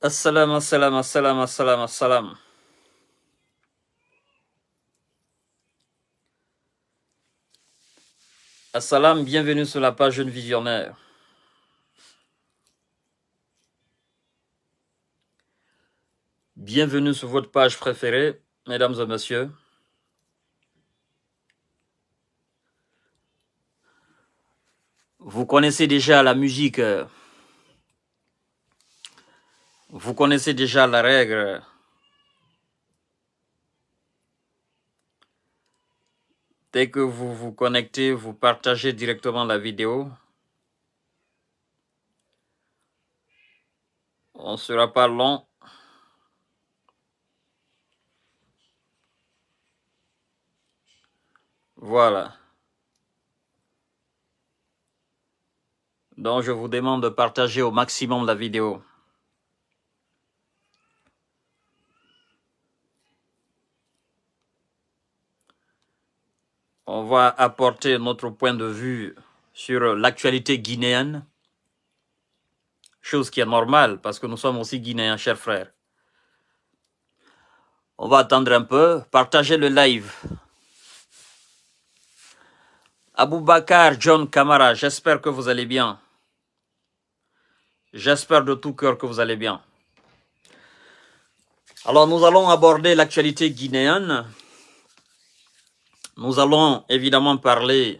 Assalam, assalam, assalam, assalam, assalam. Assalam, bienvenue sur la page Jeune Visionnaire. Bienvenue sur votre page préférée, mesdames et messieurs. Vous connaissez déjà la musique, vous connaissez déjà la règle. Dès que vous vous connectez, vous partagez directement la vidéo. On ne sera pas long. Voilà. Donc, je vous demande de partager au maximum la vidéo. On va apporter notre point de vue sur l'actualité guinéenne. Chose qui est normale, parce que nous sommes aussi guinéens, chers frères. On va attendre un peu. Partagez le live. Aboubakar John Kamara, j'espère que vous allez bien. J'espère de tout cœur que vous allez bien. Alors, nous allons aborder l'actualité guinéenne. Nous allons évidemment parler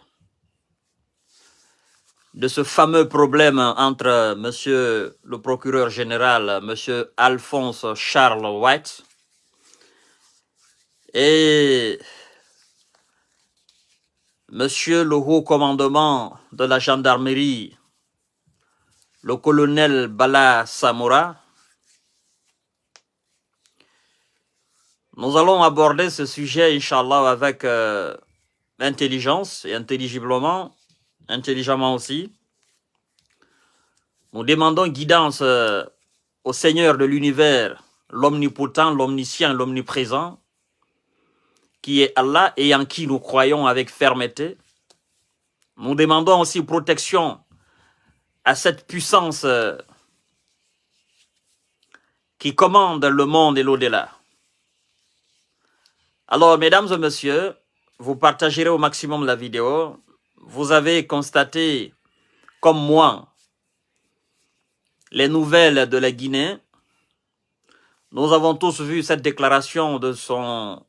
de ce fameux problème entre monsieur le procureur général, monsieur Alphonse Charles White, et monsieur le haut commandement de la gendarmerie, le colonel Bala Samoura. Nous allons aborder ce sujet, Inch'Allah, avec intelligence et intelligemment aussi. Nous demandons guidance au Seigneur de l'univers, l'omnipotent, l'omniscient, l'omniprésent, qui est Allah et en qui nous croyons avec fermeté. Nous demandons aussi protection à cette puissance qui commande le monde et l'au-delà. Alors, mesdames et messieurs, vous partagerez au maximum la vidéo. Vous avez constaté, comme moi, les nouvelles de la Guinée. Nous avons tous vu cette déclaration de son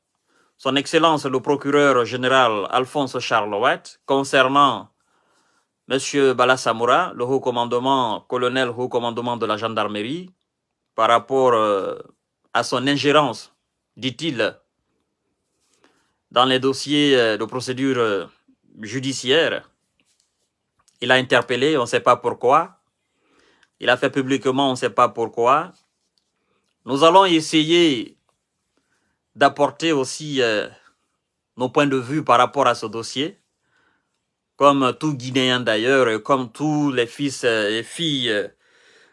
Excellence le procureur général Alphonse Charles White concernant M. Bala Samoura, le haut commandement, colonel haut commandement de la gendarmerie, par rapport à son ingérence, dit-il, dans les dossiers de procédure judiciaire. Il a interpellé, on ne sait pas pourquoi. Il a fait publiquement, on ne sait pas pourquoi. Nous allons essayer d'apporter aussi nos points de vue par rapport à ce dossier. Comme tout Guinéen d'ailleurs, comme tous les fils et filles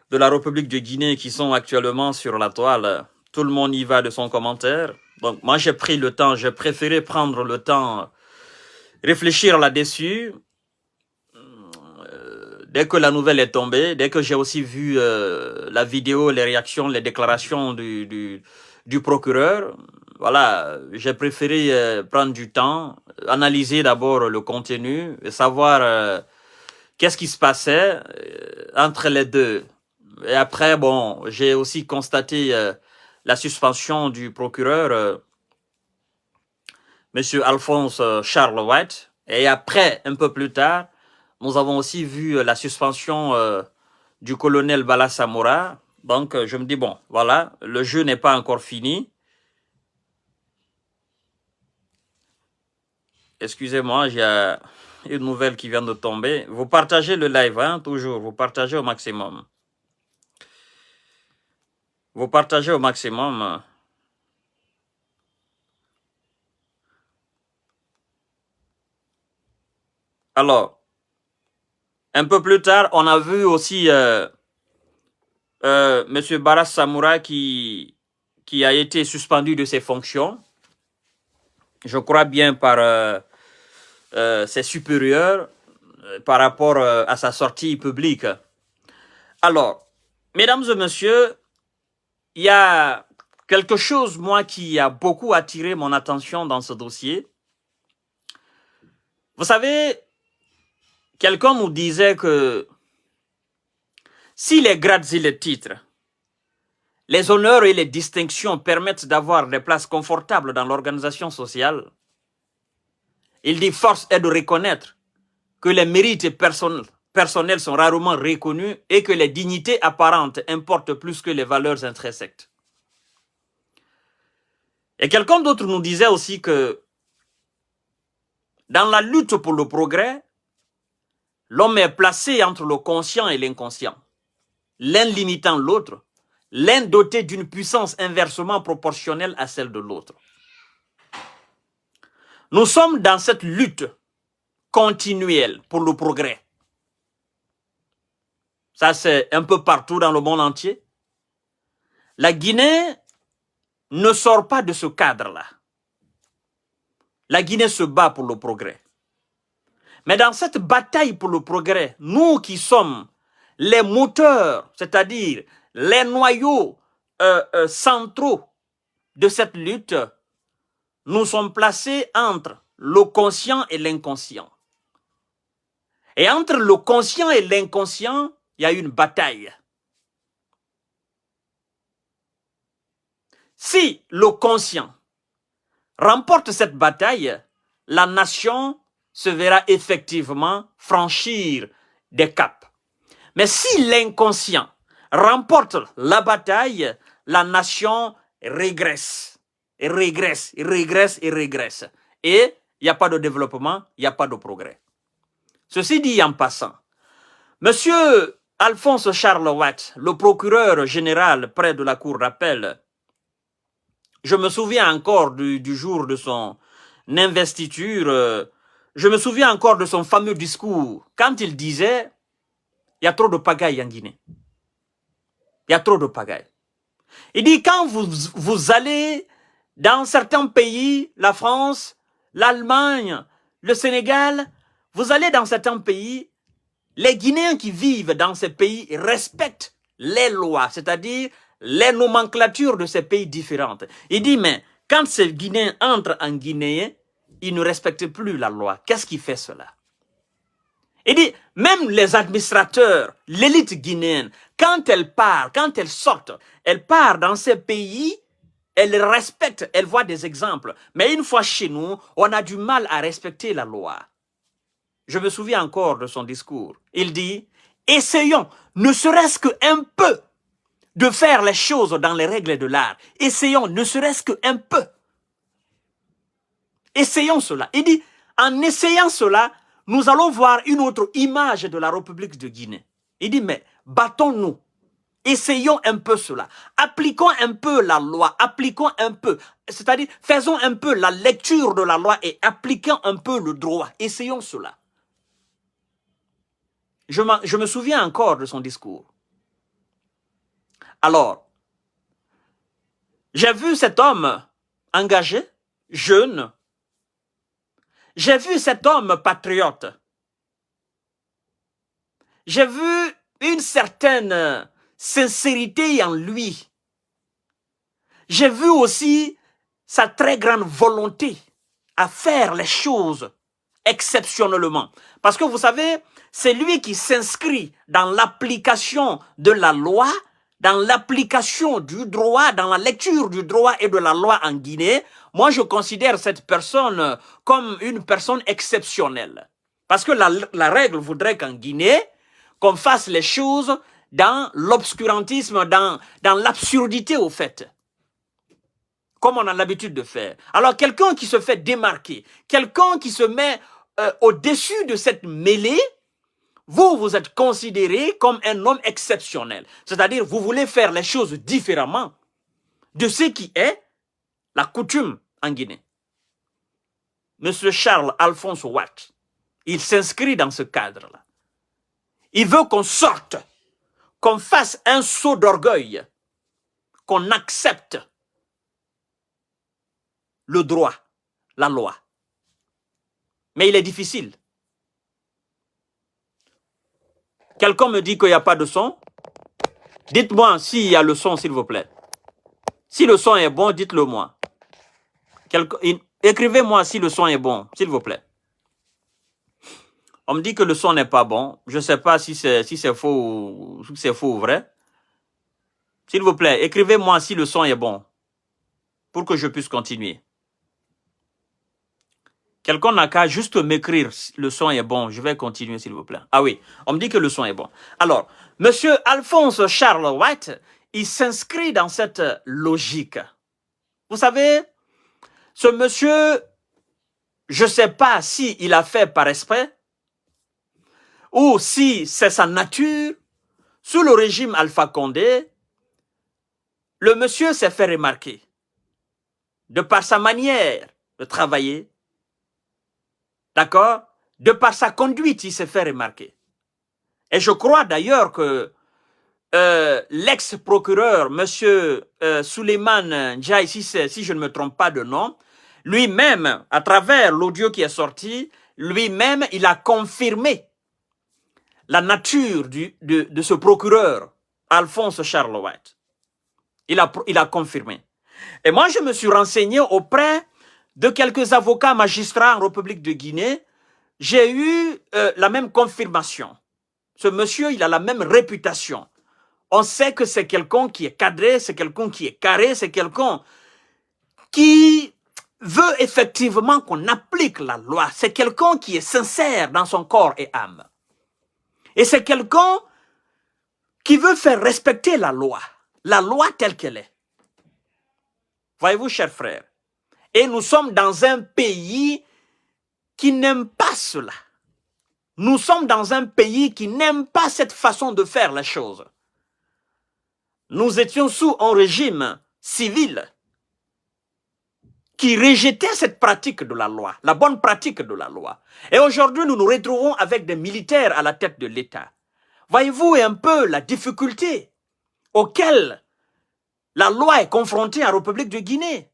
de la République de Guinée qui sont actuellement sur la toile, tout le monde y va de son commentaire. Donc moi j'ai pris le temps, j'ai préféré prendre le temps, réfléchir là-dessus. Dès que la nouvelle est tombée, dès que j'ai aussi vu la vidéo, les réactions, les déclarations du procureur, voilà, j'ai préféré prendre du temps, analyser d'abord le contenu et savoir qu'est-ce qui se passait entre les deux. Et après, bon, j'ai aussi constaté la suspension du procureur, Monsieur Alphonse Charles White. Et après, un peu plus tard, nous avons aussi vu la suspension du colonel Bala Samoura. Donc, je me dis, bon, voilà, le jeu n'est pas encore fini. Excusez-moi, une nouvelle qui vient de tomber. Vous partagez le live, hein, toujours. Vous partagez au maximum. Vous partagez au maximum. Alors, un peu plus tard, on a vu aussi M. Baras Samoura qui a été suspendu de ses fonctions. Je crois bien par ses supérieurs par rapport à sa sortie publique. Alors, mesdames et messieurs, il y a quelque chose, moi, qui a beaucoup attiré mon attention dans ce dossier. Vous savez, quelqu'un nous disait que si les grades et les titres, les honneurs et les distinctions permettent d'avoir des places confortables dans l'organisation sociale, il dit force est de reconnaître que les mérites personnels sont rarement reconnus et que les dignités apparentes importent plus que les valeurs intrinsèques. Et quelqu'un d'autre nous disait aussi que dans la lutte pour le progrès, l'homme est placé entre le conscient et l'inconscient, l'un limitant l'autre, l'un doté d'une puissance inversement proportionnelle à celle de l'autre. Nous sommes dans cette lutte continuelle pour le progrès. Ça, c'est un peu partout dans le monde entier. La Guinée ne sort pas de ce cadre-là. La Guinée se bat pour le progrès. Mais dans cette bataille pour le progrès, nous qui sommes les moteurs, c'est-à-dire les noyaux centraux de cette lutte, nous sommes placés entre le conscient et l'inconscient. Et entre le conscient et l'inconscient, il y a une bataille. Si le conscient remporte cette bataille, la nation se verra effectivement franchir des caps. Mais si l'inconscient remporte la bataille, la nation régresse, et régresse, et régresse, et régresse. Et il n'y a pas de développement, il n'y a pas de progrès. Ceci dit en passant, Monsieur Alphonse Charles Watt, le procureur général près de la cour d'appel, je me souviens encore du jour de son investiture, je me souviens encore de son fameux discours, quand il disait « il y a trop de pagaille en Guinée ». Il y a trop de pagaille. Il dit quand vous allez dans certains pays, la France, l'Allemagne, le Sénégal, vous allez dans certains pays, les Guinéens qui vivent dans ces pays respectent les lois, c'est-à-dire les nomenclatures de ces pays différentes. Il dit, mais quand ces Guinéens entrent en Guinée, ils ne respectent plus la loi. Qu'est-ce qui fait cela? Il dit, même les administrateurs, l'élite guinéenne, quand elle part, quand elle sort, elle part dans ces pays, elle respecte, elle voit des exemples. Mais une fois chez nous, on a du mal à respecter la loi. Je me souviens encore de son discours. Il dit, essayons, ne serait-ce qu'un peu, de faire les choses dans les règles de l'art. Essayons, ne serait-ce qu'un peu. Essayons cela. Il dit, en essayant cela, nous allons voir une autre image de la République de Guinée. Il dit, mais battons-nous. Essayons un peu cela. Appliquons un peu la loi. Appliquons un peu. C'est-à-dire, faisons un peu la lecture de la loi et appliquons un peu le droit. Essayons cela. Je me souviens encore de son discours. Alors, j'ai vu cet homme engagé, jeune. J'ai vu cet homme patriote. J'ai vu une certaine sincérité en lui. J'ai vu aussi sa très grande volonté à faire les choses exceptionnellement. Parce que vous savez, c'est lui qui s'inscrit dans l'application de la loi, dans l'application du droit, dans la lecture du droit et de la loi en Guinée. Moi, je considère cette personne comme une personne exceptionnelle. Parce que la règle voudrait qu'en Guinée, qu'on fasse les choses dans l'obscurantisme, dans l'absurdité au fait. Comme on a l'habitude de faire. Alors quelqu'un qui se fait démarquer, quelqu'un qui se met au-dessus de cette mêlée, vous êtes considéré comme un homme exceptionnel. C'est-à-dire, vous voulez faire les choses différemment de ce qui est la coutume en Guinée. Monsieur Charles Alphonse Watt, il s'inscrit dans ce cadre-là. Il veut qu'on sorte, qu'on fasse un saut d'orgueil, qu'on accepte le droit, la loi. Mais il est difficile. Quelqu'un me dit qu'il n'y a pas de son. Dites-moi s'il y a le son, s'il vous plaît. Si le son est bon, dites-le moi. Écrivez-moi si le son est bon, s'il vous plaît. On me dit que le son n'est pas bon. Je ne sais pas si c'est faux ou vrai. S'il vous plaît, écrivez-moi si le son est bon pour que je puisse continuer. Quelqu'un n'a qu'à juste m'écrire le son est bon. Je vais continuer, s'il vous plaît. Ah oui, on me dit que le son est bon. Alors, monsieur Alphonse Charles White, il s'inscrit dans cette logique. Vous savez, ce monsieur, je ne sais pas s'il a fait par esprit ou si c'est sa nature. Sous le régime Alpha Condé, le monsieur s'est fait remarquer de par sa manière de travailler. D'accord? De par sa conduite, il s'est fait remarquer. Et je crois d'ailleurs que l'ex-procureur, monsieur Souleymane Ndiaye, si je ne me trompe pas de nom, lui-même, à travers l'audio qui est sorti, lui-même, il a confirmé la nature de ce procureur, Alphonse Charles White. Il a confirmé. Et moi, je me suis renseigné auprès de quelques avocats magistrats en République de Guinée. J'ai eu la même confirmation. Ce monsieur, il a la même réputation. On sait que c'est quelqu'un qui est cadré, c'est quelqu'un qui est carré, c'est quelqu'un qui veut effectivement qu'on applique la loi. C'est quelqu'un qui est sincère dans son corps et âme. Et c'est quelqu'un qui veut faire respecter la loi telle qu'elle est. Voyez-vous, chers frères, et nous sommes dans un pays qui n'aime pas cela. Nous sommes dans un pays qui n'aime pas cette façon de faire les choses. Nous étions sous un régime civil qui rejetait cette pratique de la loi, la bonne pratique de la loi. Et aujourd'hui, nous nous retrouvons avec des militaires à la tête de l'État. Voyez-vous un peu la difficulté auquel la loi est confrontée en République de Guinée?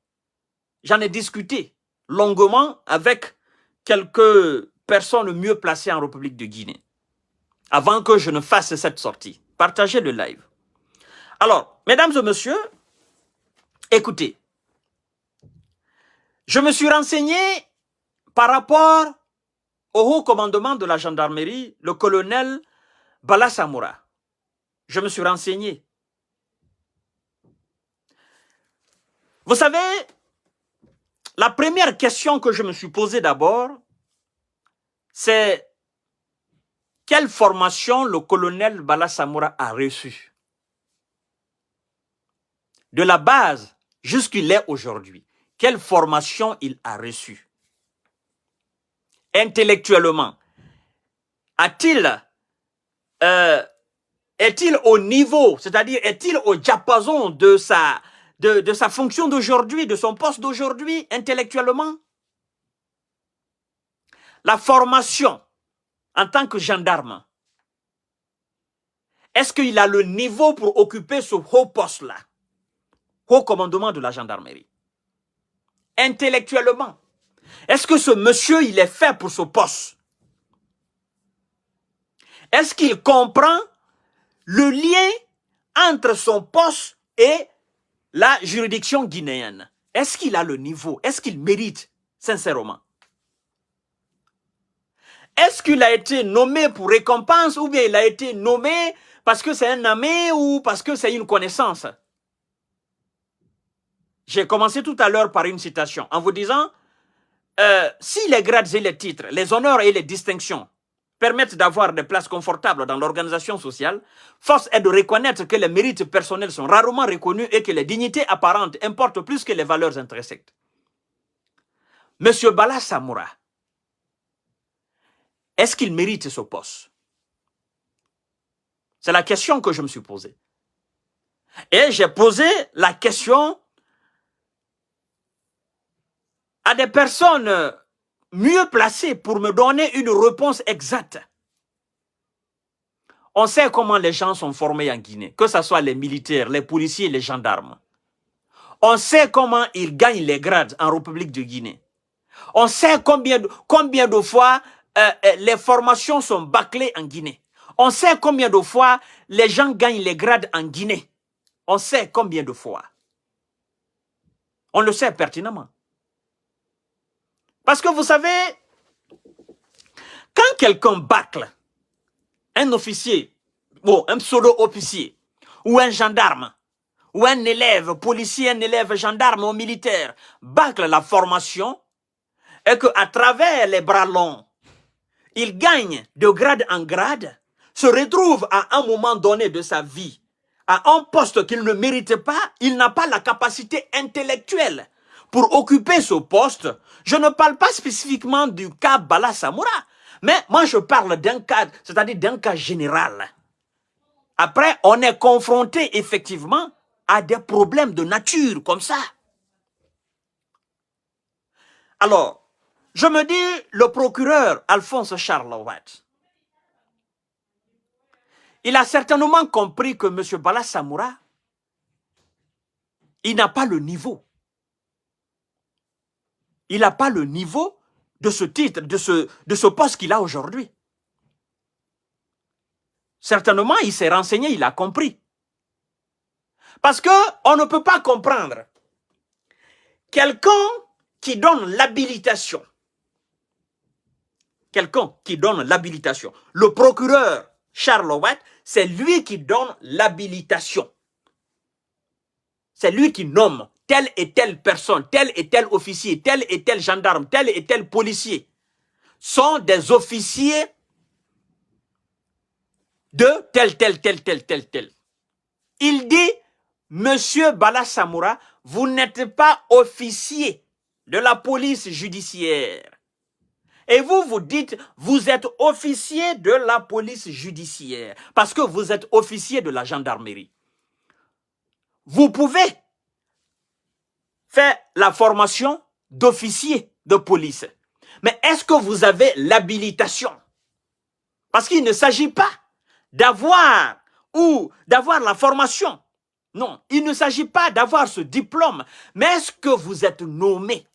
J'en ai discuté longuement avec quelques personnes mieux placées en République de Guinée avant que je ne fasse cette sortie. Partagez le live. Alors, mesdames et messieurs, écoutez, je me suis renseigné par rapport au haut commandement de la gendarmerie, le colonel Bala Samoura. Je me suis renseigné. Vous savez, la première question que je me suis posée d'abord, c'est quelle formation le colonel Bala Samoura a reçue? De la base jusqu'il est aujourd'hui, quelle formation il a reçue? Intellectuellement, est-il au niveau, c'est-à-dire est-il au diapason de sa fonction d'aujourd'hui, de son poste d'aujourd'hui, intellectuellement? La formation en tant que gendarme, est-ce qu'il a le niveau pour occuper ce haut poste-là? Haut commandement de la gendarmerie. Intellectuellement, est-ce que ce monsieur, il est fait pour ce poste? Est-ce qu'il comprend le lien entre son poste et la juridiction guinéenne? Est-ce qu'il a le niveau? Est-ce qu'il mérite, sincèrement? Est-ce qu'il a été nommé pour récompense ou bien il a été nommé parce que c'est un ami ou parce que c'est une connaissance? J'ai commencé tout à l'heure par une citation en vous disant si les grades et les titres, les honneurs et les distinctions permettent d'avoir des places confortables dans l'organisation sociale, force est de reconnaître que les mérites personnels sont rarement reconnus et que les dignités apparentes importent plus que les valeurs intrinsèques. Monsieur Bala Samoura, est-ce qu'il mérite ce poste? C'est la question que je me suis posée. Et j'ai posé la question à des personnes mieux placées pour me donner une réponse exacte. On sait comment les gens sont formés en Guinée, que ce soit les militaires, les policiers, les gendarmes. On sait comment ils gagnent les grades en République de Guinée. On sait combien de fois les formations sont bâclées en Guinée. On sait combien de fois les gens gagnent les grades en Guinée. On sait combien de fois. On le sait pertinemment. Parce que vous savez, quand quelqu'un bâcle, un officier, bon, un pseudo-officier, ou un gendarme, ou un élève policier, un élève gendarme ou militaire, bâcle la formation, et qu'à travers les bras longs, il gagne de grade en grade, se retrouve à un moment donné de sa vie à un poste qu'il ne mérite pas, il n'a pas la capacité intellectuelle pour occuper ce poste. Je ne parle pas spécifiquement du cas Bala Samoura, mais moi je parle d'un cas, c'est-à-dire d'un cas général. Après, on est confronté effectivement à des problèmes de nature comme ça. Alors, je me dis, le procureur Alphonse Charles Watt, il a certainement compris que M. Bala Samoura, il n'a pas le niveau. Il n'a pas le niveau de ce titre, de ce poste qu'il a aujourd'hui. Certainement, il s'est renseigné, il a compris. Parce qu'on ne peut pas comprendre quelqu'un qui donne l'habilitation. Quelqu'un qui donne l'habilitation. Le procureur Charles Watt, c'est lui qui donne l'habilitation. C'est lui qui nomme telle et telle personne, tel et tel officier, tel et tel gendarme, tel et tel policier. Sont des officiers de tel. Il dit, Monsieur Bala Samoura, vous n'êtes pas officier de la police judiciaire. Et vous, vous dites, vous êtes officier de la police judiciaire, parce que vous êtes officier de la gendarmerie. Vous pouvez faire la formation d'officier de police. Mais est-ce que vous avez l'habilitation? Parce qu'il ne s'agit pas d'avoir la formation. Non, il ne s'agit pas d'avoir ce diplôme. Mais est-ce que vous êtes nommé?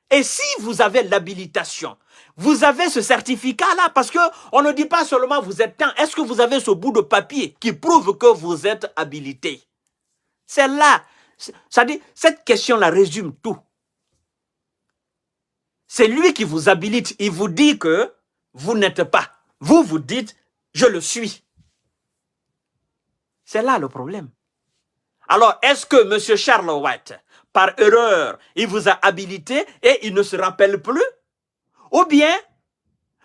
Et si vous avez l'habilitation, vous avez ce certificat-là, parce qu'on ne dit pas seulement vous êtes tant. Est-ce que vous avez ce bout de papier qui prouve que vous êtes habilité? C'est là, c'est-à-dire, cette question-là résume tout. C'est lui qui vous habilite. Il vous dit que vous n'êtes pas. Vous, vous dites, je le suis. C'est là le problème. Alors, est-ce que M. Charles Watt, par erreur, il vous a habilité et il ne se rappelle plus? Ou bien,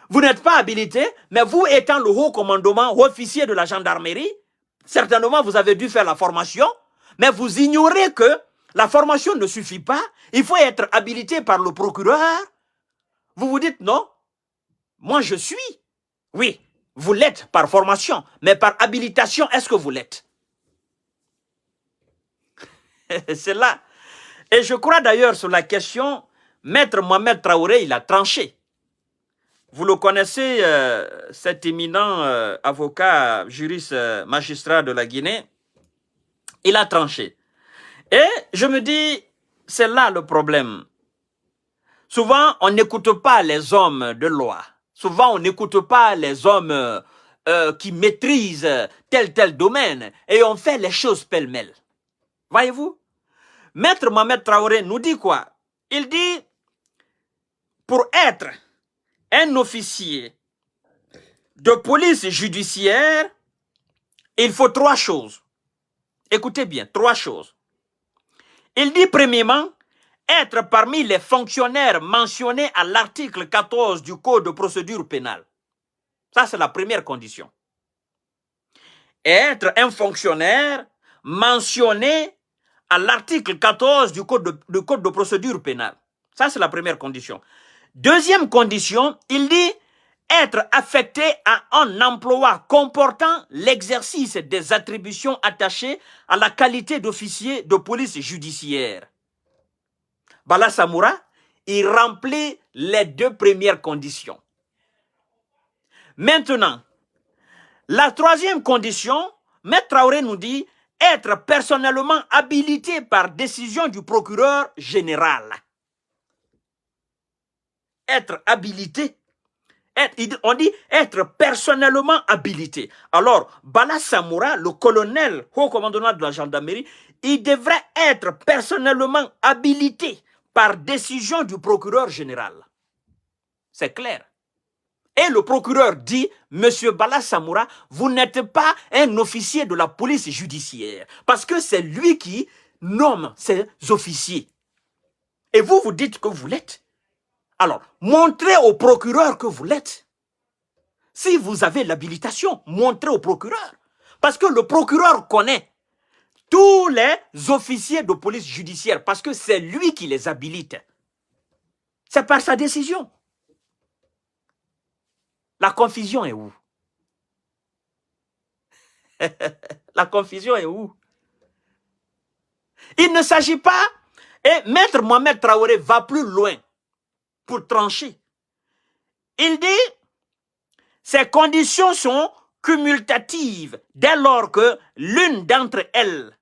vous n'êtes pas habilité, mais vous étant le haut commandement, officier de la gendarmerie, certainement vous avez dû faire la formation, mais vous ignorez que la formation ne suffit pas, il faut être habilité par le procureur. Vous vous dites non, moi je suis. Oui, vous l'êtes par formation, mais par habilitation, est-ce que vous l'êtes? C'est là. Et je crois d'ailleurs sur la question, Maître Mohamed Traoré, il a tranché. Vous le connaissez, cet éminent avocat, juriste, magistrat de la Guinée, il a tranché. Et je me dis, c'est là le problème. Souvent, on n'écoute pas les hommes de loi. Souvent, on n'écoute pas les hommes qui maîtrisent tel domaine. Et on fait les choses pêle-mêle. Voyez-vous? Maître Mohamed Traoré nous dit quoi? Il dit, pour être un officier de police judiciaire, il faut 3 choses. Écoutez bien, 3 choses. Il dit premièrement, être parmi les fonctionnaires mentionnés à l'article 14 du Code de procédure pénale. Ça, c'est la première condition. Être un fonctionnaire mentionné à l'article 14 du Code de procédure pénale. Ça, c'est la première condition. Deuxième condition, il dit être affecté à un emploi comportant l'exercice des attributions attachées à la qualité d'officier de police judiciaire. Bala Samoura, il remplit les deux premières conditions. Maintenant, la troisième condition, Maître Traoré nous dit être personnellement habilité par décision du procureur général. Être habilité. On dit être personnellement habilité. Alors, Bala Samoura, le colonel, haut commandant de la gendarmerie, il devrait être personnellement habilité par décision du procureur général. C'est clair. Et le procureur dit, Monsieur Bala Samoura, vous n'êtes pas un officier de la police judiciaire, parce que c'est lui qui nomme ses officiers. Et vous, vous dites que vous l'êtes. Alors, montrez au procureur que vous l'êtes. Si vous avez l'habilitation, montrez au procureur. Parce que le procureur connaît tous les officiers de police judiciaire, parce que c'est lui qui les habilite. C'est par sa décision. La confusion est où? La confusion est où? Il ne s'agit pas, et Maître Mohamed Traoré va plus loin pour trancher. Il dit, ces conditions sont cumulatives dès lors que l'une d'entre elles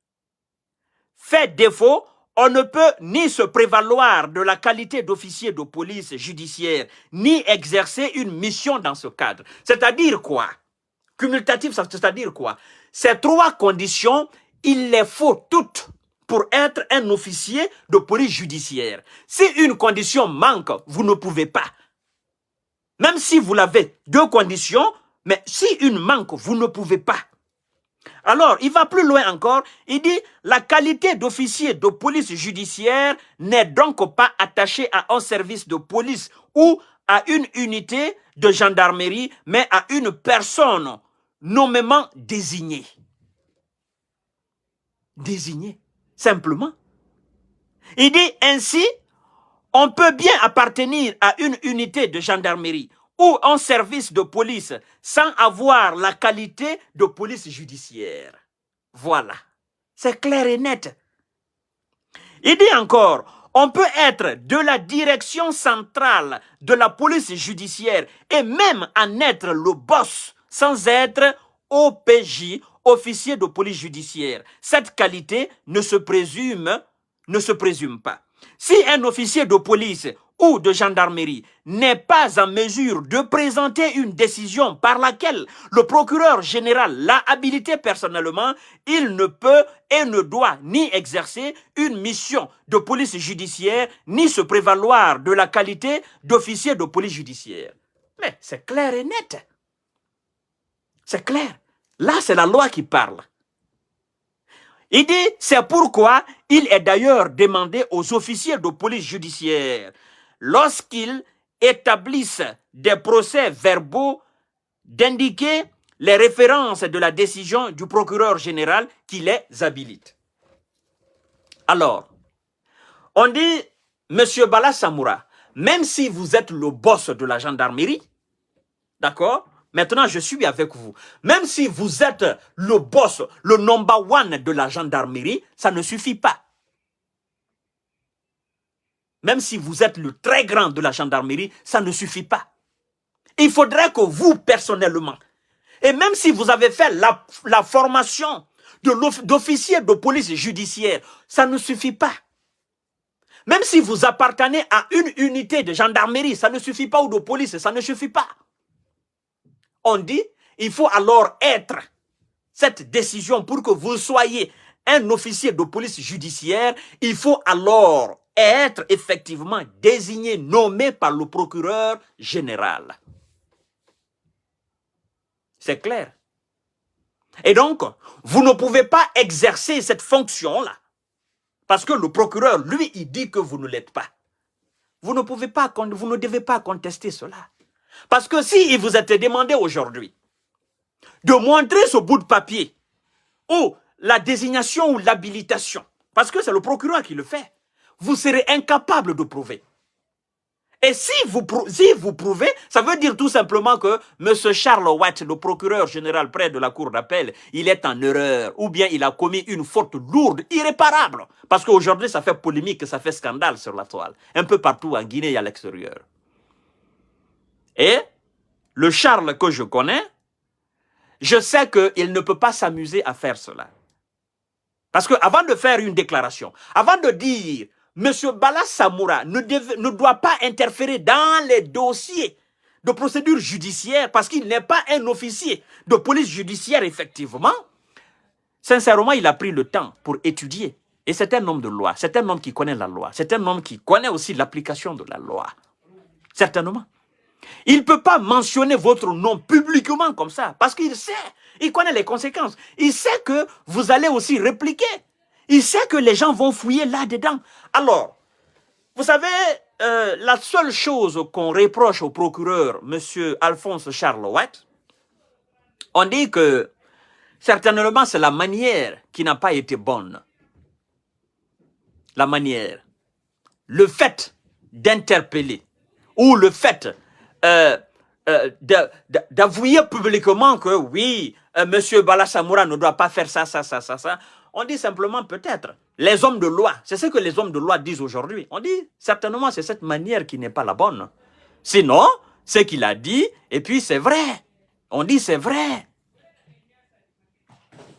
fait défaut. On ne peut ni se prévaloir de la qualité d'officier de police judiciaire, ni exercer une mission dans ce cadre. C'est-à-dire quoi? Cumulatif, c'est-à-dire quoi? Ces trois conditions, il les faut toutes pour être un officier de police judiciaire. Si une condition manque, vous ne pouvez pas. Même si vous l'avez, deux conditions, mais si une manque, vous ne pouvez pas. Alors, il va plus loin encore, il dit la qualité d'officier de police judiciaire n'est donc pas attachée à un service de police ou à une unité de gendarmerie, mais à une personne nommément désignée. Désignée, simplement. Il dit ainsi, on peut bien appartenir à une unité de gendarmerie ou un service de police sans avoir la qualité de police judiciaire. Voilà. C'est clair et net. Il dit encore, on peut être de la direction centrale de la police judiciaire et même en être le boss sans être OPJ, officier de police judiciaire. Cette qualité ne se présume pas. Si un officier de police ou de gendarmerie n'est pas en mesure de présenter une décision par laquelle le procureur général l'a habilité personnellement, il ne peut et ne doit ni exercer une mission de police judiciaire, ni se prévaloir de la qualité d'officier de police judiciaire. Mais c'est clair et net. C'est clair. Là, c'est la loi qui parle. Il dit, c'est pourquoi il est d'ailleurs demandé aux officiers de police judiciaire, lorsqu'ils établissent des procès verbaux, d'indiquer les références de la décision du procureur général qui les habilite. Alors, on dit, Monsieur Bala Samoura, même si vous êtes le boss de la gendarmerie, d'accord? Maintenant, je suis avec vous. Même si vous êtes le boss, le number one de la gendarmerie, ça ne suffit pas. Même si vous êtes le très grand de la gendarmerie, ça ne suffit pas. Il faudrait que vous, personnellement, et même si vous avez fait la formation d'officier de police judiciaire, ça ne suffit pas. Même si vous appartenez à une unité de gendarmerie, ça ne suffit pas, ou de police, ça ne suffit pas. On dit, il faut alors être cette décision pour que vous soyez un officier de police judiciaire, il faut alors être effectivement désigné, nommé par le procureur général. C'est clair. Et donc, vous ne pouvez pas exercer cette fonction-là. Parce que le procureur, lui, il dit que vous ne l'êtes pas. Vous ne devez pas contester cela. Parce que si il vous était demandé aujourd'hui de montrer ce bout de papier ou la désignation ou l'habilitation, parce que c'est le procureur qui le fait, vous serez incapable de prouver. Et si vous prouvez, ça veut dire tout simplement que M. Charles White, le procureur général près de la cour d'appel, il est en erreur, ou bien il a commis une faute lourde, irréparable. Parce qu'aujourd'hui, ça fait polémique, ça fait scandale sur la toile, un peu partout en Guinée et à l'extérieur. Et le Charles que je connais, je sais qu'il ne peut pas s'amuser à faire cela. Parce qu'avant de faire une déclaration, avant de dire M. Bala Samoura ne doit pas interférer dans les dossiers de procédure judiciaire parce qu'il n'est pas un officier de police judiciaire, effectivement. Sincèrement, il a pris le temps pour étudier. Et c'est un homme de loi, c'est un homme qui connaît la loi, c'est un homme qui connaît aussi l'application de la loi. Certainement. Il ne peut pas mentionner votre nom publiquement comme ça parce qu'il sait, il connaît les conséquences. Il sait que vous allez aussi répliquer. Il sait que les gens vont fouiller là-dedans. Alors, vous savez, la seule chose qu'on reproche au procureur, M. Alphonse Charles White, on dit que certainement c'est la manière qui n'a pas été bonne. La manière. Le fait d'interpeller ou le fait d'avouer publiquement que oui, M. Bala Samoura ne doit pas faire ça. On dit simplement peut-être, les hommes de loi, c'est ce que les hommes de loi disent aujourd'hui. On dit certainement c'est cette manière qui n'est pas la bonne. Sinon, ce qu'il a dit, et puis c'est vrai. On dit c'est vrai.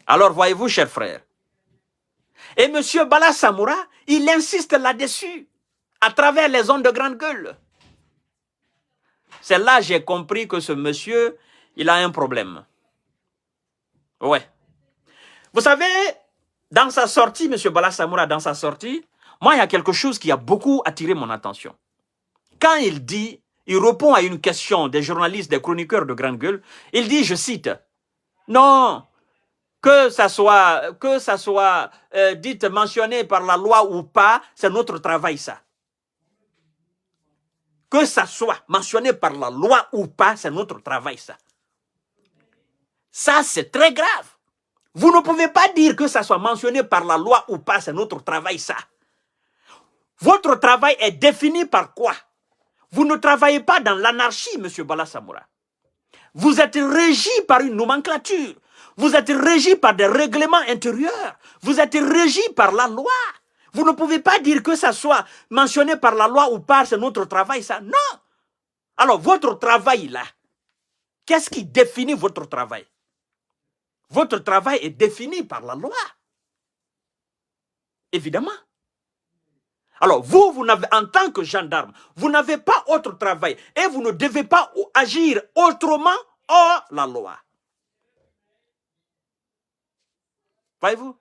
Alors voyez-vous, chers frères, et M. Bala Samoura, il insiste là-dessus, à travers les ondes de grande gueule. C'est là que j'ai compris que ce monsieur, il a un problème. Ouais. Vous savez, dans sa sortie, M. Bala Samoura, dans sa sortie, moi, il y a quelque chose qui a beaucoup attiré mon attention. Quand il dit, il répond à une question des journalistes, des chroniqueurs de grande gueule, il dit, je cite, « Non, que ça soit dit, mentionné par la loi ou pas, c'est notre travail, ça. Que ça soit mentionné par la loi ou pas, c'est notre travail, ça. Ça, c'est très grave. Vous ne pouvez pas dire que ça soit mentionné par la loi ou pas, c'est notre travail, ça. Votre travail est défini par quoi? Vous ne travaillez pas dans l'anarchie, M. Bala Samoura. Vous êtes régi par une nomenclature. Vous êtes régi par des règlements intérieurs. Vous êtes régi par la loi. Vous ne pouvez pas dire que ça soit mentionné par la loi ou pas, c'est notre travail, ça. Non. Alors, votre travail, là, qu'est-ce qui définit votre travail? Votre travail est défini par la loi. Évidemment. Alors, vous n'avez, en tant que gendarme, vous n'avez pas autre travail et vous ne devez pas agir autrement hors la loi. Voyez-vous?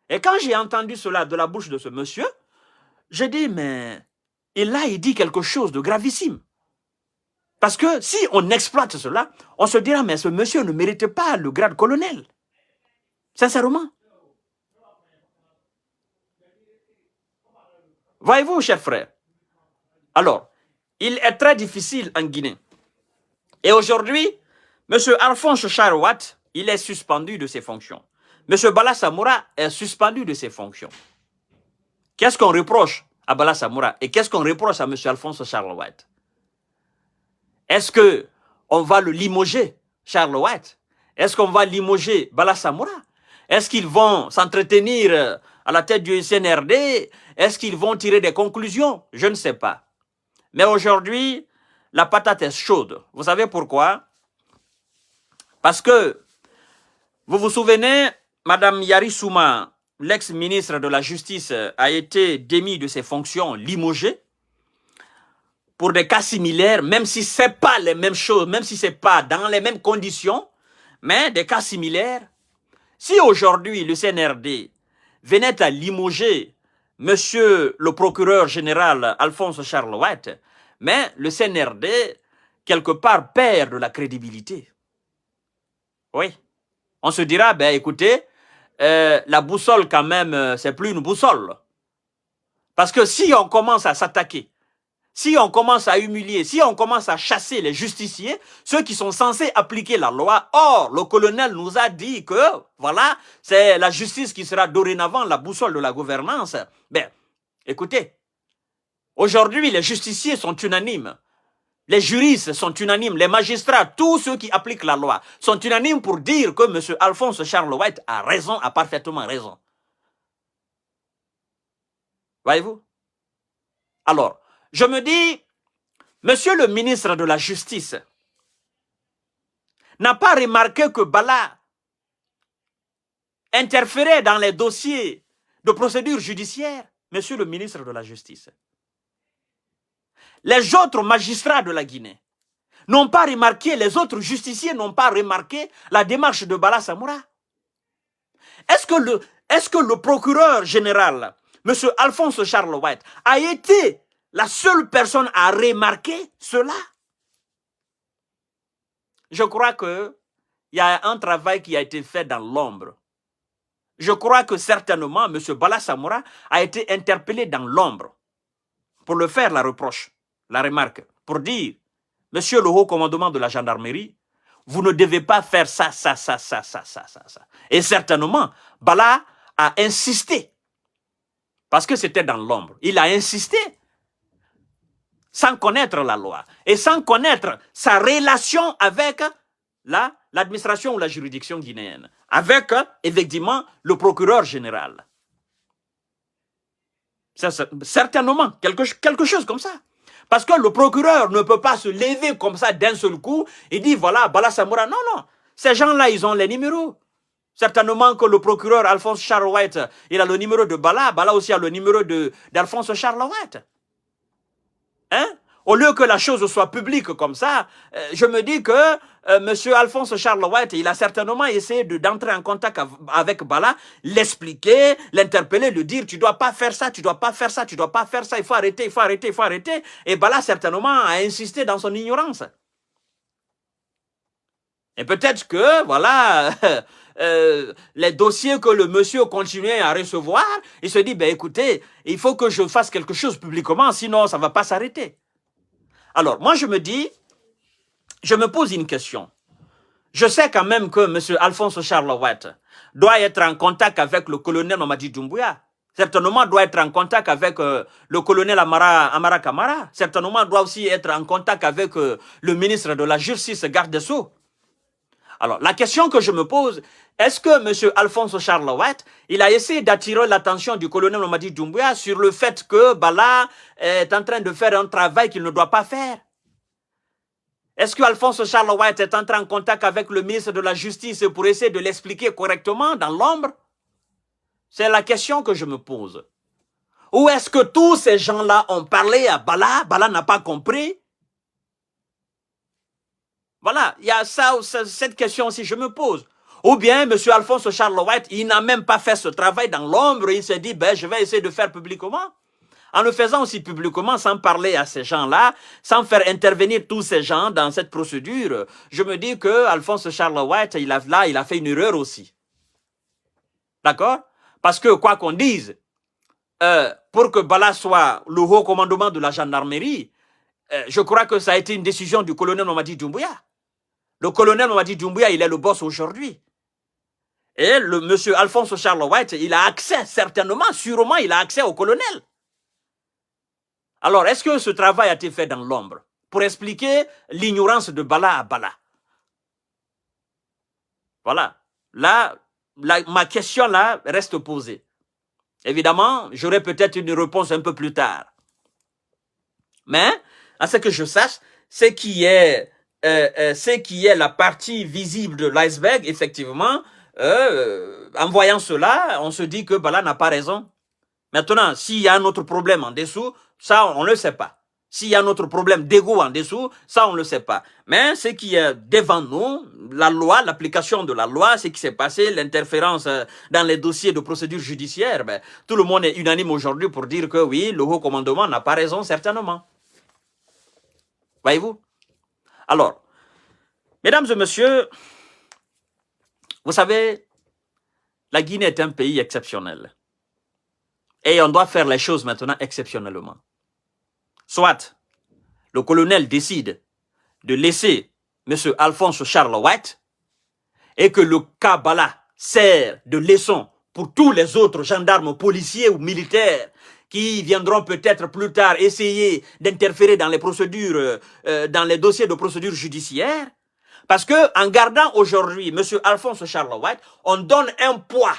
Et quand j'ai entendu cela de la bouche de ce monsieur, j'ai dit, mais il dit quelque chose de gravissime. Parce que si on exploite cela, on se dira, mais ce monsieur ne mérite pas le grade colonel. Sincèrement. Voyez-vous, chers frères. Alors, il est très difficile en Guinée. Et aujourd'hui, M. Alphonse Charles White, il est suspendu de ses fonctions. M. Bala Samoura est suspendu de ses fonctions. Qu'est-ce qu'on reproche à Bala Samoura et qu'est-ce qu'on reproche à M. Alphonse Charles White? Est-ce qu'on va le limoger, Charles White? Est-ce qu'on va limoger Bala Samoura? Est-ce qu'ils vont s'entretenir à la tête du CNRD? Est-ce qu'ils vont tirer des conclusions? Je ne sais pas. Mais aujourd'hui, la patate est chaude. Vous savez pourquoi? Parce que, vous vous souvenez, Mme Yari Souma, l'ex-ministre de la Justice, a été démis de ses fonctions, limogée, pour des cas similaires, même si ce n'est pas les mêmes choses, même si ce n'est pas dans les mêmes conditions, mais des cas similaires. Si aujourd'hui le CNRD venait à limoger monsieur le procureur général Alphonse Charles White, mais le CNRD, quelque part, perd de la crédibilité. Oui. On se dira, ben écoutez, la boussole quand même, c'est plus une boussole. Parce que si on commence à s'attaquer, si on commence à humilier, si on commence à chasser les justiciers, ceux qui sont censés appliquer la loi, or, le colonel nous a dit que, voilà, c'est la justice qui sera dorénavant la boussole de la gouvernance. Ben, écoutez, Aujourd'hui, les justiciers sont unanimes. Les juristes sont unanimes, les magistrats, tous ceux qui appliquent la loi sont unanimes pour dire que M. Alphonse Charles White a raison, a parfaitement raison. Voyez-vous? Alors, je me dis, Monsieur le ministre de la Justice n'a pas remarqué que Bala interférait dans les dossiers de procédure judiciaire, Monsieur le ministre de la Justice. Les autres magistrats de la Guinée n'ont pas remarqué, les autres justiciers n'ont pas remarqué la démarche de Bala Samoura. Est-ce que le procureur général, M. Alphonse Charles White, a été la seule personne à remarquer cela? Je crois qu'il y a un travail qui a été fait dans l'ombre. Je crois que certainement, M. Bala Samoura a été interpellé dans l'ombre pour le faire la reproche, la remarque, pour dire, Monsieur le haut commandement de la gendarmerie, vous ne devez pas faire ça. Et certainement, Bala a insisté, parce que c'était dans l'ombre. Il a insisté, sans connaître la loi, et sans connaître sa relation avec l'administration ou la juridiction guinéenne, avec, effectivement, le procureur général. Certainement, quelque chose comme ça. Parce que le procureur ne peut pas se lever comme ça d'un seul coup et dire, voilà, Bala Samoura. Non, non. Ces gens-là, ils ont les numéros. Certainement que le procureur Alphonse Charles White, il a le numéro de Bala. Bala aussi a le numéro d'Alphonse Charles White. Hein? Au lieu que la chose soit publique comme ça, je me dis que M. Alphonse Charles White, il a certainement essayé d'entrer en contact avec Bala, l'expliquer, l'interpeller, lui dire, tu ne dois pas faire ça, tu ne dois pas faire ça, tu ne dois pas faire ça, il faut arrêter, il faut arrêter, il faut arrêter. Et Bala certainement a insisté dans son ignorance. Et peut-être que, voilà, les dossiers que le monsieur continuait à recevoir, il se dit, ben écoutez, il faut que je fasse quelque chose publiquement, sinon ça ne va pas s'arrêter. Alors, moi je me dis, je me pose une question. Je sais quand même que M. Alphonse Charles White doit être en contact avec le colonel Mamadi Doumbouya. Certainement doit être en contact avec le colonel Amara Kamara. Certainement doit aussi être en contact avec le ministre de la Justice, garde des Sceaux. Alors, la question que je me pose, est-ce que M. Alphonse Charles White, il a essayé d'attirer l'attention du colonel Mamadi Doumbouya sur le fait que Bala est en train de faire un travail qu'il ne doit pas faire? Est-ce que Alphonse Charles White est entré en contact avec le ministre de la Justice pour essayer de l'expliquer correctement dans l'ombre? C'est la question que je me pose. Ou est-ce que tous ces gens-là ont parlé à Bala? Bala n'a pas compris? Voilà, il y a cette question aussi, je me pose. Ou bien, M. Alphonse Charles White, il n'a même pas fait ce travail dans l'ombre, il s'est dit, ben, je vais essayer de faire publiquement. En le faisant aussi publiquement, sans parler à ces gens-là, sans faire intervenir tous ces gens dans cette procédure, je me dis que Alphonse Charles White, il a fait une erreur aussi. D'accord? Parce que, quoi qu'on dise, pour que Bala soit le haut commandement de la gendarmerie, je crois que ça a été une décision du colonel Mamadi Doumbouya. Le colonel Mamadi Doumbouya, il est le boss aujourd'hui. Et le monsieur Alphonse Charles White, il a accès, certainement, sûrement, il a accès au colonel. Alors, est-ce que ce travail a été fait dans l'ombre pour expliquer l'ignorance de Bala à Bala? Voilà. Là, ma question là reste posée. Évidemment, j'aurai peut-être une réponse un peu plus tard. Mais, à ce que je sache, ce qui est la partie visible de l'iceberg, effectivement, en voyant cela, on se dit que Bala n'a pas raison. Maintenant, s'il y a un autre problème en dessous, ça, on ne le sait pas. S'il y a un autre problème d'égo en dessous, ça, on ne le sait pas. Mais ce qui est devant nous, la loi, l'application de la loi, ce qui s'est passé, l'interférence dans les dossiers de procédure judiciaire, ben, tout le monde est unanime aujourd'hui pour dire que oui, le haut commandement n'a pas raison, certainement. Voyez-vous? Alors, mesdames et messieurs, vous savez, la Guinée est un pays exceptionnel. Et on doit faire les choses maintenant exceptionnellement. Soit le colonel décide de laisser M. Alphonse Charles White et que le cas Bala sert de leçon pour tous les autres gendarmes, policiers ou militaires qui viendront peut-être plus tard essayer d'interférer dans les procédures, dans les dossiers de procédure judiciaire. Parce que en gardant aujourd'hui M. Alphonse Charles White, on donne un poids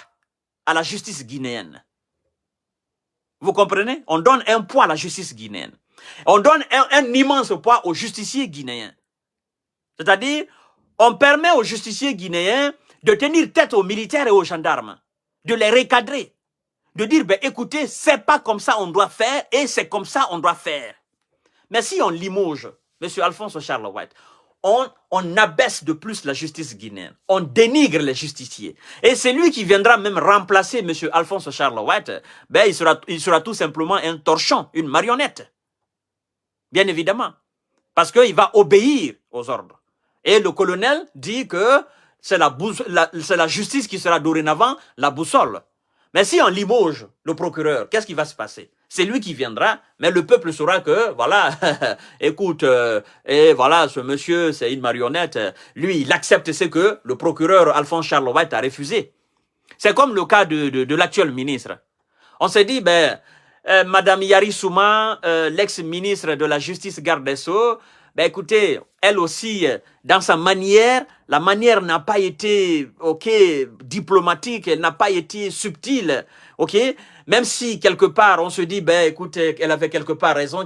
à la justice guinéenne. Vous comprenez? On donne un poids à la justice guinéenne. On donne un immense poids aux justiciers guinéens. C'est-à-dire, on permet aux justiciers guinéens de tenir tête aux militaires et aux gendarmes, de les recadrer, de dire, ben, écoutez, c'est pas comme ça on doit faire et c'est comme ça on doit faire. Mais si on limoge M. Alphonse Charles White, on abaisse de plus la justice guinéenne, on dénigre les justiciers. Et c'est lui qui viendra même remplacer M. Alphonse Charles White, ben, il sera tout simplement un torchon, une marionnette. Bien évidemment. Parce qu'il va obéir aux ordres. Et le colonel dit que c'est la justice qui sera dorénavant la boussole. Mais si on limoge le procureur, qu'est-ce qui va se passer? C'est lui qui viendra, mais le peuple saura que, voilà, écoute, et voilà, ce monsieur, c'est une marionnette. Lui, il accepte ce que le procureur Alphonse Charles White a refusé. C'est comme le cas de l'actuel ministre. On s'est dit, ben, Madame Yari Souma, l'ex-ministre de la Justice garde des Sceaux, ben écoutez, elle aussi, dans sa manière, la manière n'a pas été, ok, diplomatique, elle n'a pas été subtile, ok. Même si quelque part on se dit, ben écoutez, elle avait quelque part raison,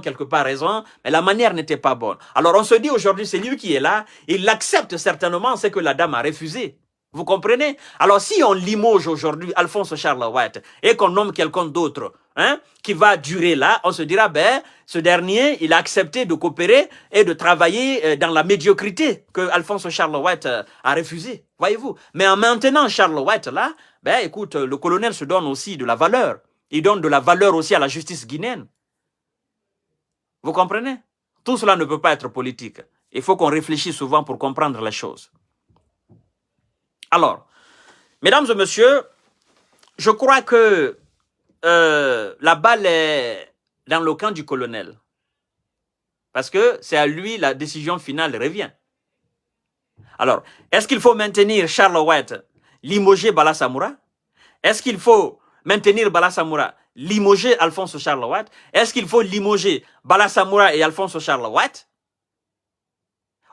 mais la manière n'était pas bonne. Alors on se dit aujourd'hui, c'est lui qui est là, il accepte certainement ce que la dame a refusé. Vous comprenez? Alors si on limoge aujourd'hui Alphonse Charles White et qu'on nomme quelqu'un d'autre, hein, qui va durer là, on se dira, ben, ce dernier, il a accepté de coopérer et de travailler dans la médiocrité que Alphonse Charles White a refusé, voyez-vous. Mais en maintenant Charles White là, ben, écoute, le colonel se donne aussi de la valeur. Il donne de la valeur aussi à la justice guinéenne. Vous comprenez? Tout cela ne peut pas être politique. Il faut qu'on réfléchisse souvent pour comprendre les choses. Alors, mesdames et messieurs, je crois que la balle est dans le camp du colonel. Parce que c'est à lui la décision finale revient. Alors, est-ce qu'il faut maintenir Charles White, limoger Bala Samoura? Est-ce qu'il faut maintenir Bala Samoura, limoger Alphonse Charles White? Est-ce qu'il faut limoger Bala Samoura et Alphonse Charles White?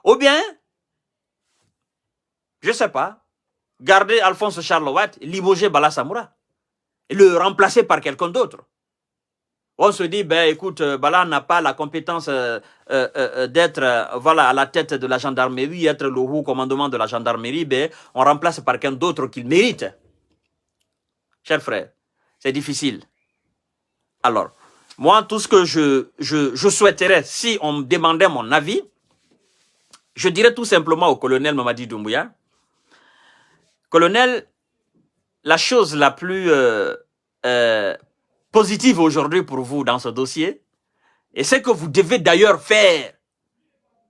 Ou bien, je ne sais pas, garder Alphonse Charles White, limoger Bala Samoura et le remplacer par quelqu'un d'autre. On se dit, ben écoute, Bala n'a pas la compétence d'être voilà, à la tête de la gendarmerie, être le haut commandement de la gendarmerie, ben, on remplace par quelqu'un d'autre qu'il mérite. Chers frères, c'est difficile. Alors, moi, tout ce que je souhaiterais, si on me demandait mon avis, je dirais tout simplement au colonel Mamadi Doumbouya, colonel, la chose la plus positive aujourd'hui pour vous dans ce dossier, et ce que vous devez d'ailleurs faire,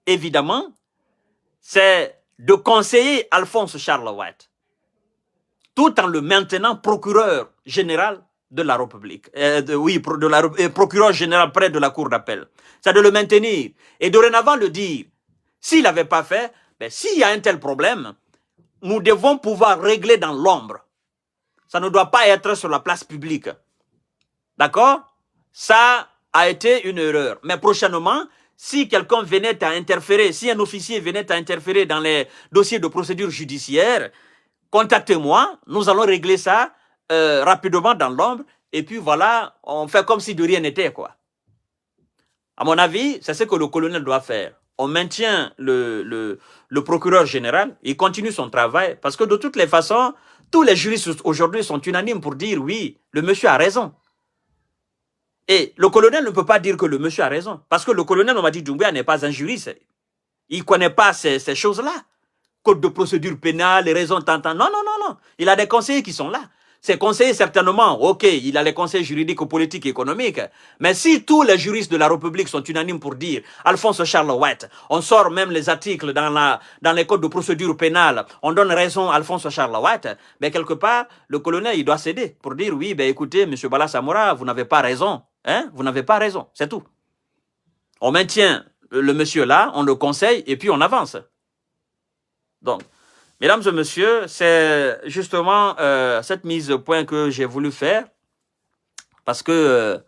évidemment, c'est de conseiller Alphonse Charles White, tout en le maintenant procureur général de la République, procureur général près de la cour d'appel. C'est de le maintenir et dorénavant le dire. S'il n'avait pas fait, ben, s'il y a un tel problème, nous devons pouvoir régler dans l'ombre. Ça ne doit pas être sur la place publique. D'accord? Ça a été une erreur. Mais prochainement, si quelqu'un venait à interférer, si un officier venait à interférer dans les dossiers de procédure judiciaire, contactez-moi, nous allons régler ça rapidement dans l'ombre, et puis voilà, on fait comme si de rien n'était, quoi. À mon avis, c'est ce que le colonel doit faire. On maintient le procureur général, il continue son travail, parce que de toutes les façons, tous les juristes aujourd'hui sont unanimes pour dire oui, le monsieur a raison. Et le colonel ne peut pas dire que le monsieur a raison, parce que le colonel Mamadi Doumbouya n'est pas un juriste. Il ne connaît pas ces choses-là. Code de procédure pénale, les raisons tantant. Non, non, non, non. Il a des conseillers qui sont là. Ces conseillers, certainement, ok, il a les conseils juridiques, politiques et économiques. Mais si tous les juristes de la République sont unanimes pour dire Alphonse Charles White, on sort même les articles dans les codes de procédure pénale, on donne raison à Alphonse Charles White, mais quelque part, le colonel, il doit céder pour dire oui, ben écoutez, M. Bala Samoura, vous n'avez pas raison. Hein? Vous n'avez pas raison, c'est tout. On maintient le monsieur là, on le conseille et puis on avance. Donc, mesdames et messieurs, c'est justement cette mise au point que j'ai voulu faire parce que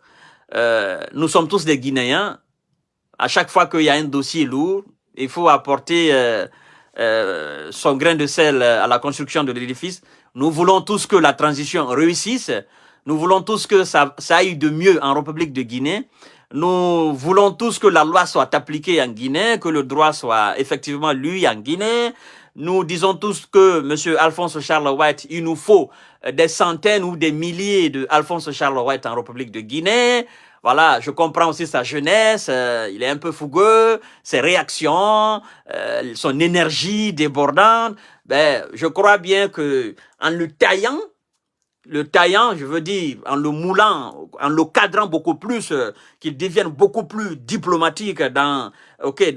nous sommes tous des Guinéens. À chaque fois qu'il y a un dossier lourd, il faut apporter son grain de sel à la construction de l'édifice. Nous voulons tous que la transition réussisse. Nous voulons tous que ça aille de mieux en République de Guinée. Nous voulons tous que la loi soit appliquée en Guinée, que le droit soit effectivement lu en Guinée. Nous disons tous que M. Alphonse Charles White, il nous faut des centaines ou des milliers de Alphonse Charles White en République de Guinée. Voilà, je comprends aussi sa jeunesse, il est un peu fougueux, ses réactions, son énergie débordante. Ben, je crois bien que en le taillant, je veux dire, en le moulant, en le cadrant beaucoup plus, qu'il devienne beaucoup plus diplomatique dans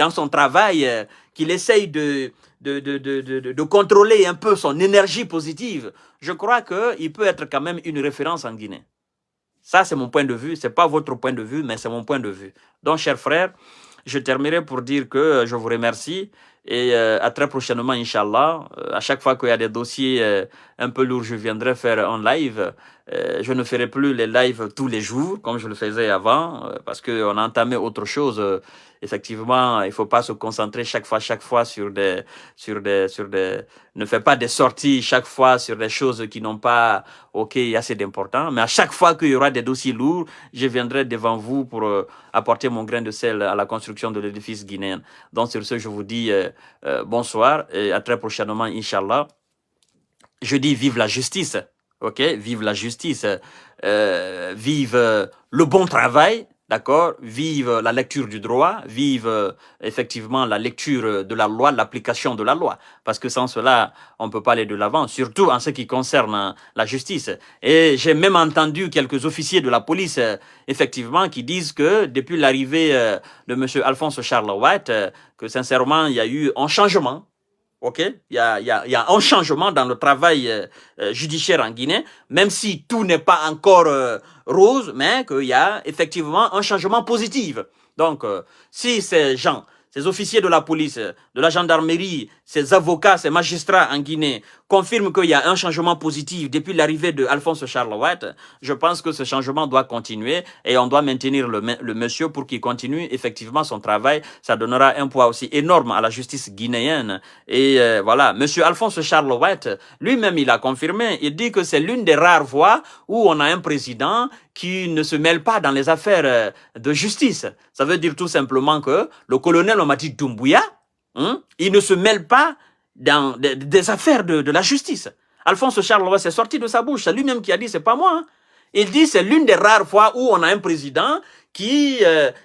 son travail, qu'il essaye de contrôler un peu son énergie positive, je crois qu'il peut être quand même une référence en Guinée. Ça, c'est mon point de vue. Ce n'est pas votre point de vue, mais c'est mon point de vue. Donc, chers frères, je terminerai pour dire que je vous remercie et à très prochainement, Inch'Allah. À chaque fois qu'il y a des dossiers un peu lourds, je viendrai faire un live. Je ne ferai plus les lives tous les jours, comme je le faisais avant, parce qu'on a entamé autre chose. Effectivement, il ne faut pas se concentrer chaque fois sur des... Ne faites pas des sorties chaque fois sur des choses qui n'ont pas assez d'important. Mais à chaque fois qu'il y aura des dossiers lourds, je viendrai devant vous pour apporter mon grain de sel à la construction de l'édifice guinéen. Donc sur ce, je vous dis bonsoir et à très prochainement, Inch'Allah. Je dis vive la justice, vive la justice, vive le bon travail, d'accord, vive la lecture du droit, vive effectivement la lecture de la loi, l'application de la loi, parce que sans cela, on ne peut pas aller de l'avant, surtout en ce qui concerne la justice. Et j'ai même entendu quelques officiers de la police, effectivement, qui disent que depuis l'arrivée de M. Alphonse Charles White, que sincèrement, il y a eu un changement. Il y a un changement dans le travail judiciaire en Guinée, même si tout n'est pas encore rose, mais qu'il y a effectivement un changement positif. Donc, si ces gens, ces officiers de la police, de la gendarmerie, ces avocats, ces magistrats en Guinée confirment qu'il y a un changement positif depuis l'arrivée de Alphonse Charles White, je pense que ce changement doit continuer et on doit maintenir le monsieur pour qu'il continue effectivement son travail. Ça donnera un poids aussi énorme à la justice guinéenne. Et voilà, monsieur Alphonse Charles White, lui-même, il a confirmé, il dit que c'est l'une des rares fois où on a un président qui ne se mêle pas dans les affaires de justice. Ça veut dire tout simplement que le colonel Mamadi Doumbouya, il ne se mêle pas dans des affaires de la justice. Alphonse Charles White s'est sorti de sa bouche, c'est lui-même qui a dit, c'est pas moi. Il dit c'est l'une des rares fois où on a un président qui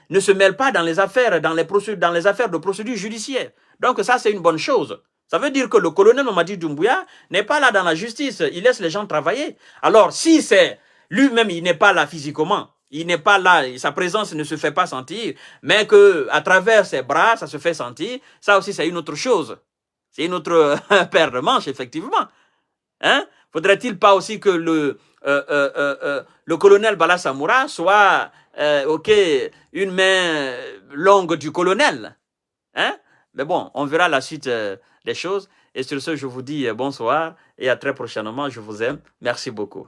ne se mêle pas dans les affaires, dans les affaires de procédure judiciaire. Donc ça, c'est une bonne chose. Ça veut dire que le colonel Mamadi Doumbouya n'est pas là dans la justice, il laisse les gens travailler. Alors, si c'est lui-même, il n'est pas là physiquement, il n'est pas là, sa présence ne se fait pas sentir, mais que à travers ses bras, ça se fait sentir, ça aussi, c'est une autre chose. C'est une autre paire de manches, effectivement. Hein? Faudrait-il pas aussi que le colonel Bala Samoura soit une main longue du colonel? Hein? Mais bon, on verra la suite des choses. Et sur ce, je vous dis bonsoir et à très prochainement. Je vous aime. Merci beaucoup.